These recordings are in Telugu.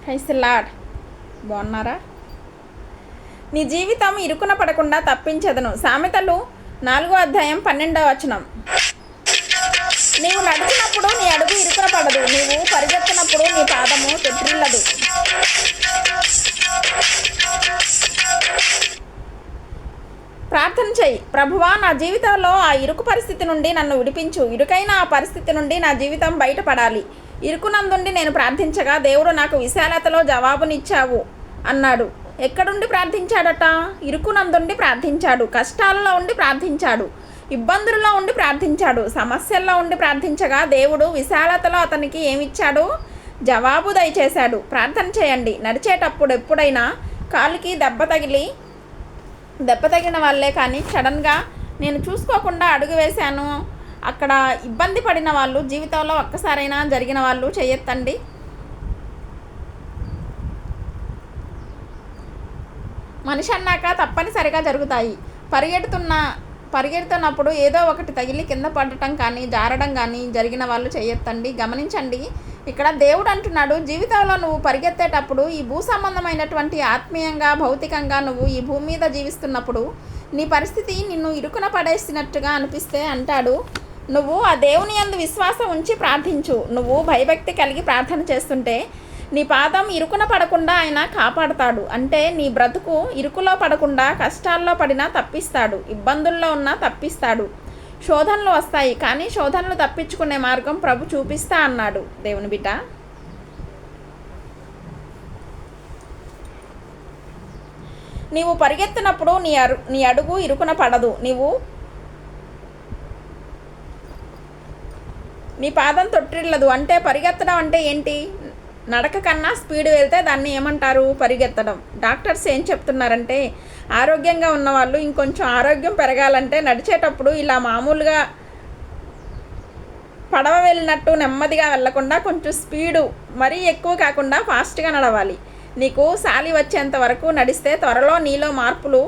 Praise lord. బాగున్నారా? నీ జీవితం ఇరుకున పడకుండా తప్పించదను. సామెతలు 4:12. నీవు నడిచినప్పుడు నీ అడుగు ఇరుకున పడదు, నీవు పరిగెత్తినప్పుడు నీ పాదము తొట్టిల్లదు. ప్రార్థన చెయ్యి. ప్రభువా, నా జీవితంలో ఆ ఇరుకు పరిస్థితి నుండి నన్ను విడిపించు. ఇరుకైన ఆ పరిస్థితి నుండి నా జీవితం బయటపడాలి. ఇరుకునందుండి నేను ప్రార్థించగా దేవుడు నాకు విశాలతలో జవాబునిచ్చావు అన్నాడు. ఎక్కడుండి ప్రార్థించాడట? ఇరుకునందుండి ప్రార్థించాడు, కష్టాల్లో ఉండి ప్రార్థించాడు, ఇబ్బందుల్లో ఉండి ప్రార్థించాడు, సమస్యల్లో ఉండి ప్రార్థించగా దేవుడు విశాలతలో అతనికి ఏమిచ్చాడు? జవాబు దయచేశాడు. ప్రార్థన చేయండి. నడిచేటప్పుడు ఎప్పుడైనా కాలుకి దెబ్బ తగిలిన వాళ్ళే కానీ సడన్గా నేను చూసుకోకుండా అడుగు వేశాను, అక్కడ ఇబ్బంది పడిన వాళ్ళు జీవితంలో ఒక్కసారైనా జరిగిన వాళ్ళు చేయొద్దండి. మనిషి అన్నాక తప్పనిసరిగా జరుగుతాయి. పరిగెడుతున్నప్పుడు ఏదో ఒకటి తగిలి కింద పడటం కానీ జారడం కానీ జరిగిన వాళ్ళు చేయొద్దండి. గమనించండి, ఇక్కడ దేవుడు అంటున్నాడు, జీవితంలో నువ్వు పరిగెత్తేటప్పుడు ఈ భూ సంబంధమైనటువంటి ఆత్మీయంగా భౌతికంగా నువ్వు ఈ భూమి మీద జీవిస్తున్నప్పుడు నీ పరిస్థితి నిన్ను ఇరుకున పడేసినట్టుగా అనిపిస్తే అంటాడు, నువ్వు ఆ దేవుని యందు విశ్వాసం ఉంచి ప్రార్థించు. నువ్వు భయభక్తి కలిగి ప్రార్థన చేస్తుంటే నీ పాదం ఇరుకున పడకుండా ఆయన కాపాడుతాడు. అంటే నీ బ్రతుకు ఇరుకులో పడకుండా కష్టాల్లో పడినా తప్పిస్తాడు, ఇబ్బందుల్లో ఉన్నా తప్పిస్తాడు. శోధనలు వస్తాయి, కానీ శోధనలు తప్పించుకునే మార్గం ప్రభు చూపిస్తా అన్నాడు. దేవుని బిడ్డ, నీవు పరిగెత్తినప్పుడు నీ అడుగు ఇరుకున పడదు, నీ పాదం తొట్టిల్లదు. అంటే పరిగెత్తడం అంటే ఏంటి? నడక కన్నా స్పీడ్ వెళ్తే దాన్ని ఏమంటారు? పరిగెత్తడం. డాక్టర్స్ ఏం చెప్తున్నారంటే, ఆరోగ్యంగా ఉన్నవాళ్ళు ఇంకొంచెం ఆరోగ్యం పెరగాలంటే నడిచేటప్పుడు ఇలా మామూలుగా పడవ వెళ్ళినట్టు నెమ్మదిగా వెళ్ళకుండా కొంచెం స్పీడు మరీ ఎక్కువ కాకుండా ఫాస్ట్గా నడవాలి. నీకు సాలి వచ్చేంత వరకు నడిస్తే త్వరలో నీలో మార్పులు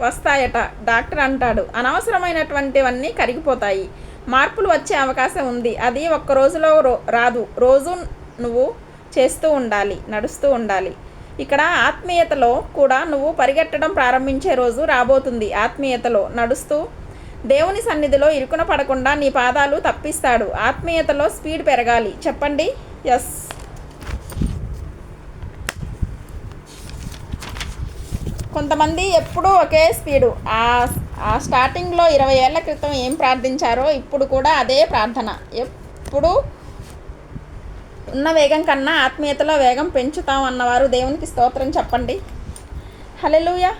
వస్తాయట. డాక్టర్ అంటాడు, అనవసరమైనటువంటివన్నీ కరిగిపోతాయి, మార్పులు వచ్చే అవకాశం ఉంది. అది ఒక్క రోజులో రాదు. రోజు నువ్వు చేస్తూ ఉండాలి, నడుస్తూ ఉండాలి. ఇక్కడ ఆత్మీయతలో కూడా నువ్వు పరిగెట్టడం ప్రారంభించే రోజు రాబోతుంది. ఆత్మీయతలో నడుస్తూ దేవుని సన్నిధిలో ఇరుకున పడకుండా నీ పాదాలు తప్పిస్తాడు. ఆత్మీయతలో స్పీడ్ పెరగాలి. చెప్పండి ఎస్. కొంతమంది ఎప్పుడూ ఒకే స్పీడు. ఆ స్టార్టింగ్లో 20 ఏళ్ల క్రితం ఏం ప్రార్థించారో ఇప్పుడు కూడా అదే ప్రార్థన. ఎప్పుడు ఉన్న వేగం కన్నా ఆత్మీయతలో వేగం పెంచుతాం అన్నవారు దేవునికి స్తోత్రం చెప్పండి. హల్లెలూయా.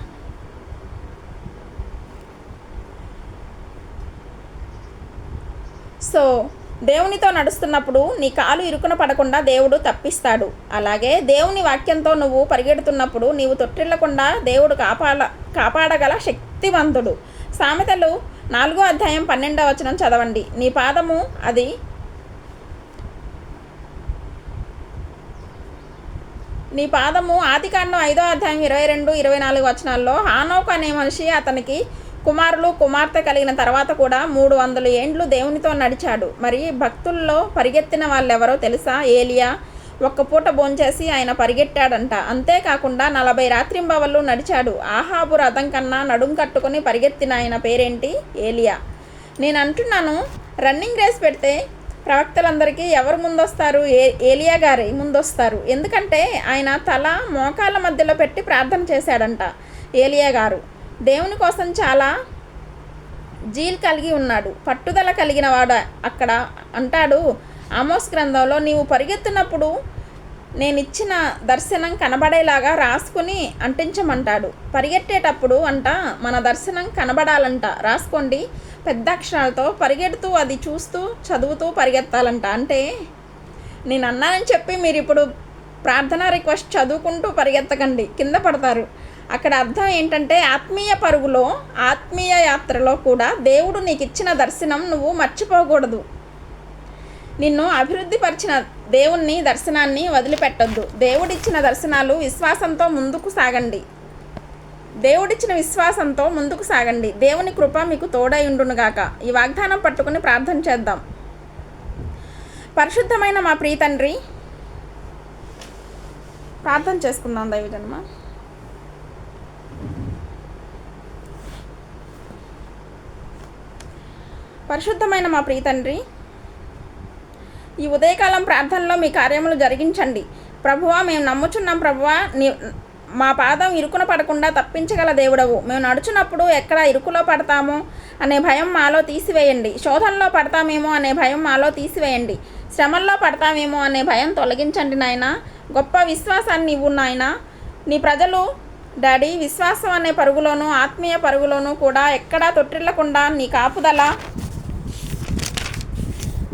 సో దేవునితో నడుస్తున్నప్పుడు నీ కాలు ఇరుకున పడకుండా దేవుడు తప్పిస్తాడు. అలాగే దేవుని వాక్యంతో నువ్వు పరిగెడుతున్నప్పుడు నీవు తొట్టిల్లకుండా దేవుడు కాపాడగల శక్తివంతుడు. సామెతలు 4:12 చదవండి. నీ పాదము ఆదికాండం 5:22-24 హానోకు అనే మనిషి అతనికి కుమారులు కుమార్తె కలిగిన తర్వాత కూడా 300 ఏండ్లు దేవునితో నడిచాడు. మరి భక్తుల్లో పరిగెత్తిన వాళ్ళెవరో తెలుసా? ఏలియా. ఒక్క పూట భోంచేసి ఆయన పరిగెట్టాడంట. అంతేకాకుండా 40 రాత్రింబవళ్ళు నడిచాడు. ఆహాబు రథం కన్నా నడుం కట్టుకొని పరిగెత్తిన ఆయన పేరేంటి? ఏలియా. నేను అంటున్నాను, రన్నింగ్ రేస్ పెడితే ప్రవక్తలందరికీ ఎవరు ముందొస్తారు? ఏలియా గారే ముందొస్తారు. ఎందుకంటే ఆయన తల మోకాళ్ళ మధ్యలో పెట్టి ప్రార్థన చేశాడంట. ఏలియా గారు దేవుని కోసం చాలా జీల్ కలిగి ఉన్నాడు, పట్టుదల కలిగిన వాడు. అక్కడ అంటాడు ఆమోస్ గ్రంథంలో, నీవు పరిగెత్తినప్పుడు నేను ఇచ్చిన దర్శనం కనబడేలాగా రాసుకుని అంటించమంటాడు. పరిగెట్టేటప్పుడు మన దర్శనం కనబడాలంట. రాసుకోండి పెద్ద అక్షరాలతో. పరిగెడుతూ అది చూస్తూ చదువుతూ పరిగెత్తాలంట. అంటే నేను అన్నానని చెప్పి మీరు ఇప్పుడు ప్రార్థనా రిక్వెస్ట్ చదువుకుంటూ పరిగెత్తకండి, కింద పడతారు. అక్కడ అర్థం ఏంటంటే, ఆత్మీయ పరుగులో, ఆత్మీయ యాత్రలో కూడా దేవుడు నీకు ఇచ్చిన దర్శనం నువ్వు మర్చిపోకూడదు. నిన్ను అభివృద్ధి పరిచిన దేవుని దర్శనాన్ని వదిలిపెట్టొద్దు. దేవుడిచ్చిన దర్శనాలు విశ్వాసంతో ముందుకు సాగండి. దేవుని కృప మీకు తోడై ఉండునుగాక. ఈ వాగ్దానం పట్టుకుని ప్రార్థన చేద్దాం. పరిశుద్ధమైన మా ప్రియ తండ్రి, ప్రార్థన చేసుకుందాం దైవజన్మ. పరిశుద్ధమైన మా ప్రియ తండ్రి, ఈ ఉదయకాలం ప్రార్థనలో మీ కార్యములు జరిగించండి ప్రభువా. మేము నమ్ముచున్నాం ప్రభువా, మా పాదం ఇరుకున పడకుండా తప్పించగల దేవుడవు. మేము నడుచున్నప్పుడు ఎక్కడ ఇరుకులో పడతామో అనే భయం మాలో తీసివేయండి. శోధనలో పడతామేమో అనే భయం మాలో తీసివేయండి. శ్రమల్లో పడతామేమో అనే భయం తొలగించండి నాయన. గొప్ప విశ్వాసాన్ని ఇవ్వు నాయన. నీ ప్రజలు డాడీ విశ్వాసం అనే పరుగులోనూ ఆత్మీయ పరుగులోనూ కూడా ఎక్కడా తొట్టిల్లకుండా నీ కాపుదల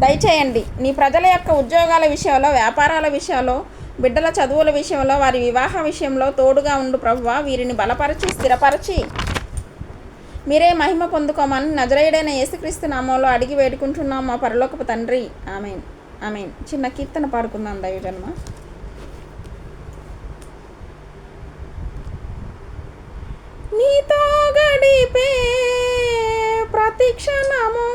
దయచేయండి. నీ ప్రజల యొక్క ఉద్యోగాల విషయంలో, వ్యాపారాల విషయంలో, బిడ్డల చదువుల విషయంలో, వారి వివాహ విషయంలో తోడుగా ఉండు ప్రభువా. వీరిని బలపరిచి స్థిరపరిచి మీరే మహిమ పొందుకోమని నజరేయుడైన యేసుక్రీస్తు నామంలో అడిగి వేడుకుంటున్నాం మా పరలోకపు తండ్రి. ఆమేన్, ఆమేన్. చిన్న కీర్తన పాడుకుందాం దైవజన్మ. నీతో గడిపే ప్రతిక్షణము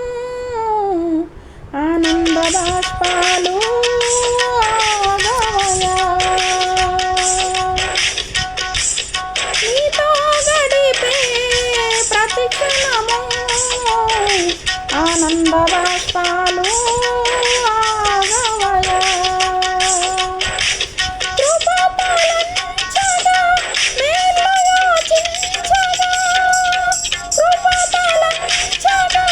ఆనంద బాష్పాలు ఆగవయా. నీతో గడిపే ప్రతిక్షణము ఆనంద బాష్పాలు ఆగవయా. కృపతలంచగా మేలు యోచించగా, కృపతలంచగా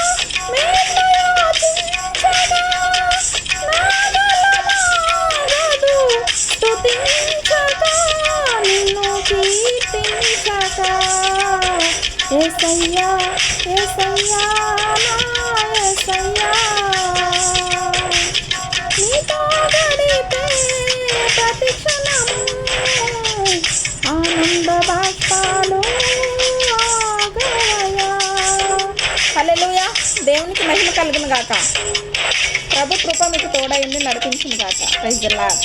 మేలు యోచించగా, నాగలమాగదు స్తుతించగా, నిన్ను కీర్తించగా. యేసయ్యా యేసయ్యా నా యేసయ్యా, నీతో గడిపే ప్రతిక్షణము ఆనంద బాష్పాలు ఆగవయా. హల్లెలూయా. దేవునికి మహిమ కలుగును గాక. ప్రభు కృప మీకు తోడైంది నడిపించును గాక. Praise the lord.